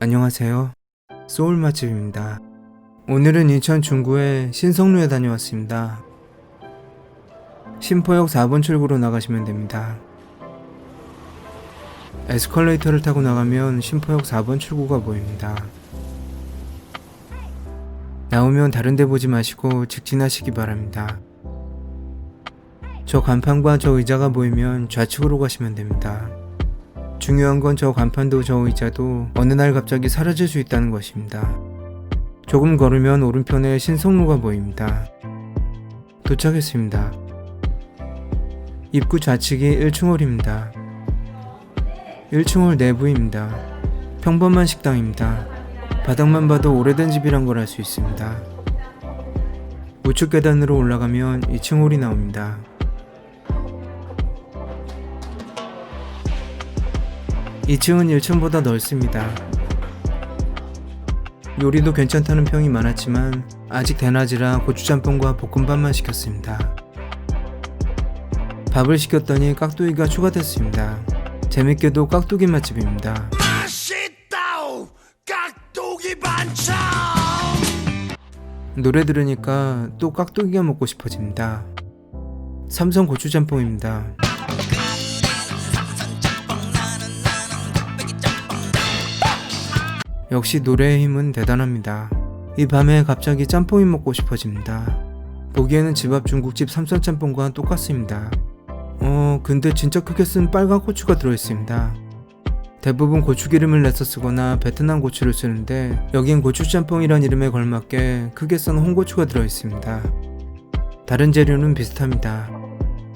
안녕하세요. 소울 맛집입니다. 오늘은 인천 중구의 신성루에 다녀왔습니다. 신포역 4번 출구로 나가시면 됩니다. 에스컬레이터를 타고 나가면 신포역 4번 출구가 보입니다. 나오면 다른 데 보지 마시고 직진하시기 바랍니다. 저 간판과 저 의자가 보이면 좌측으로 가시면 됩니다. 중요한 건 저 간판도 저 의자도 어느 날 갑자기 사라질 수 있다는 것입니다. 조금 걸으면 오른편에 신성루가 보입니다. 도착했습니다. 입구 좌측이 1층 홀입니다. 1층 홀 내부입니다. 평범한 식당입니다. 바닥만 봐도 오래된 집이란 걸 알 수 있습니다. 우측 계단으로 올라가면 2층 홀이 나옵니다. 2층은 1층보다 넓습니다. 요리도 괜찮다는 평이 많았지만 아직 대낮이라 고추짬뽕과 볶음밥만 시켰습니다. 밥을 시켰더니 깍두기가 추가됐습니다. 재밌게도 깍두기 맛집입니다. 맛있다우 깍두기 반찬. 노래 들으니까 또 깍두기가 먹고 싶어집니다. 삼성 고추짬뽕입니다. 역시 노래의 힘은 대단합니다. 이 밤에 갑자기 짬뽕이 먹고 싶어집니다. 보기에는 집 앞 중국집 삼선짬뽕과 똑같습니다. 근데 진짜 크게 쓴 빨간 고추가 들어있습니다. 대부분 고추기름을 내서 쓰거나 베트남 고추를 쓰는데 여긴 고추짬뽕이란 이름에 걸맞게 크게 썬 홍고추가 들어있습니다. 다른 재료는 비슷합니다.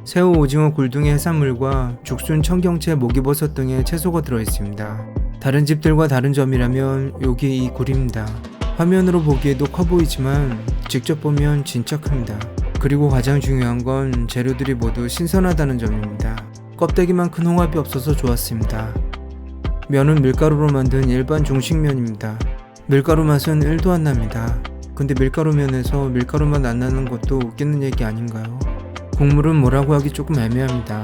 새우, 오징어, 굴 등의 해산물과 죽순, 청경채, 목이버섯 등의 채소가 들어있습니다. 다른 집들과 다른 점이라면 여기 이 굴입니다. 화면으로 보기에도 커 보이지만 직접 보면 진짜 큽니다. 그리고 가장 중요한 건 재료들이 모두 신선하다는 점입니다. 껍데기만 큰 홍합이 없어서 좋았습니다. 면은 밀가루로 만든 일반 중식면입니다. 밀가루 맛은 1도 안 납니다. 근데 밀가루면에서 밀가루 맛 안 나는 것도 웃기는 얘기 아닌가요? 국물은 뭐라고 하기 조금 애매합니다.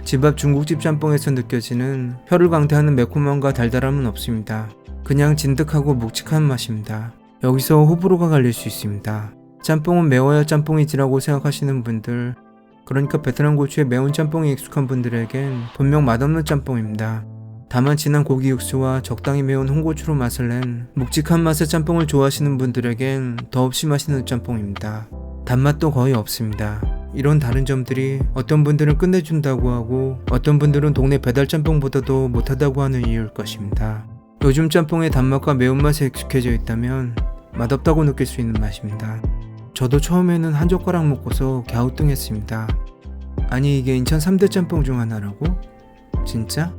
집 앞 중국집 짬뽕에서 느껴지는 혀를 강타하는 매콤함과 달달함은 없습니다. 그냥 진득하고 묵직한 맛입니다. 여기서 호불호가 갈릴 수 있습니다. 짬뽕은 매워야 짬뽕이지라고 생각하시는 분들, 그러니까 베트남 고추의 매운 짬뽕에 익숙한 분들에겐 분명 맛없는 짬뽕입니다. 다만 진한 고기 육수와 적당히 매운 홍고추로 맛을 낸 묵직한 맛의 짬뽕을 좋아하시는 분들에겐 더없이 맛있는 짬뽕입니다. 단맛도 거의 없습니다. 이런 다른 점들이 어떤 분들은 끝내준다고 하고 어떤 분들은 동네 배달 짬뽕보다도 못하다고 하는 이유일 것입니다. 요즘 짬뽕의 단맛과 매운맛에 익숙해져 있다면 맛없다고 느낄 수 있는 맛입니다. 저도 처음에는 한 젓가락 먹고서 갸우뚱했습니다. 아니 이게 인천 3대 짬뽕 중 하나라고? 진짜?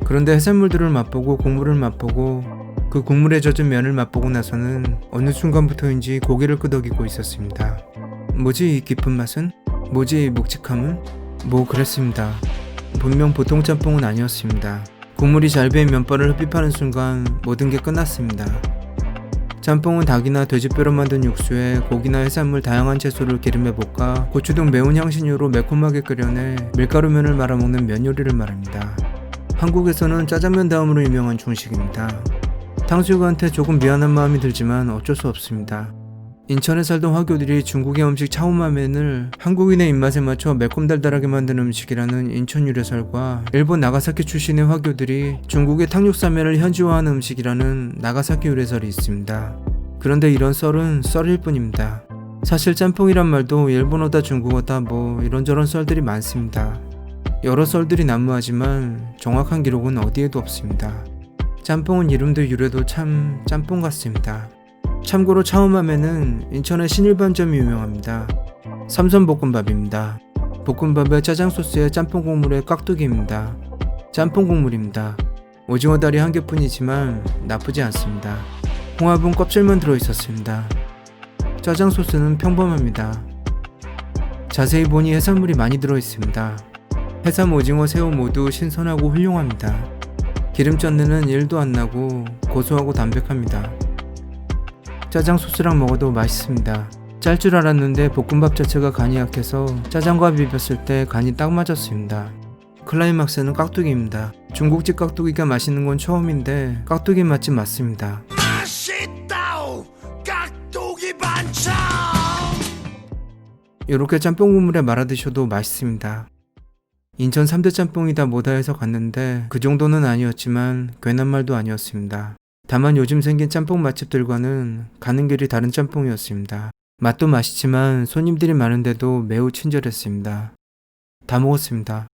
그런데 해산물들을 맛보고 국물을 맛보고 그 국물에 젖은 면을 맛보고 나서는 어느 순간부터인지 고개를 끄덕이고 있었습니다. 뭐지 이 깊은 맛은? 뭐지 이 묵직함은? 뭐 그랬습니다. 분명 보통 짬뽕은 아니었습니다. 국물이 잘 배인 면발을 흡입하는 순간 모든 게 끝났습니다. 짬뽕은 닭이나 돼지뼈로 만든 육수에 고기나 해산물 다양한 채소를 기름에 볶아 고추 등 매운 향신료로 매콤하게 끓여내 밀가루면을 말아먹는 면 요리를 말합니다. 한국에서는 짜장면 다음으로 유명한 중식입니다. 탕수육한테 조금 미안한 마음이 들지만 어쩔 수 없습니다. 인천에 살던 화교들이 중국의 음식 차오마멘을 한국인의 입맛에 맞춰 매콤달달하게 만든 음식이라는 인천 유래설과 일본 나가사키 출신의 화교들이 중국의 탕육사면을 현지화한 음식이라는 나가사키 유래설이 있습니다. 그런데 이런 썰은 썰일 뿐입니다. 사실 짬뽕이란 말도 일본어다 중국어다 뭐 이런저런 썰들이 많습니다. 여러 썰들이 난무하지만 정확한 기록은 어디에도 없습니다. 짬뽕은 이름도 유래도 참 짬뽕 같습니다. 참고로 차오마면은 인천의 신일반점이 유명합니다. 삼선볶음밥입니다. 볶음밥에 짜장 소스에 짬뽕 국물에 깍두기입니다. 짬뽕 국물입니다. 오징어 다리 한 개뿐이지만 나쁘지 않습니다. 홍합은 껍질만 들어있었습니다. 짜장 소스는 평범합니다. 자세히 보니 해산물이 많이 들어있습니다. 해삼, 오징어, 새우 모두 신선하고 훌륭합니다. 기름 젓내는 1도 안 나고 고소하고 담백합니다. 짜장 소스랑 먹어도 맛있습니다. 짤 줄 알았는데 볶음밥 자체가 간이 약해서 짜장과 비볐을 때 간이 딱 맞았습니다. 클라이막스는 깍두기입니다. 중국집 깍두기가 맛있는 건 처음인데 깍두기 맛집 맞습니다. 맛있다오 깍두기 반찬. 이렇게 짬뽕 국물에 말아 드셔도 맛있습니다. 인천 3대 짬뽕이다 뭐다 해서 갔는데 그 정도는 아니었지만 괜한 말도 아니었습니다. 다만 요즘 생긴 짬뽕 맛집들과는 가는 길이 다른 짬뽕이었습니다. 맛도 맛있지만 손님들이 많은데도 매우 친절했습니다. 다 먹었습니다.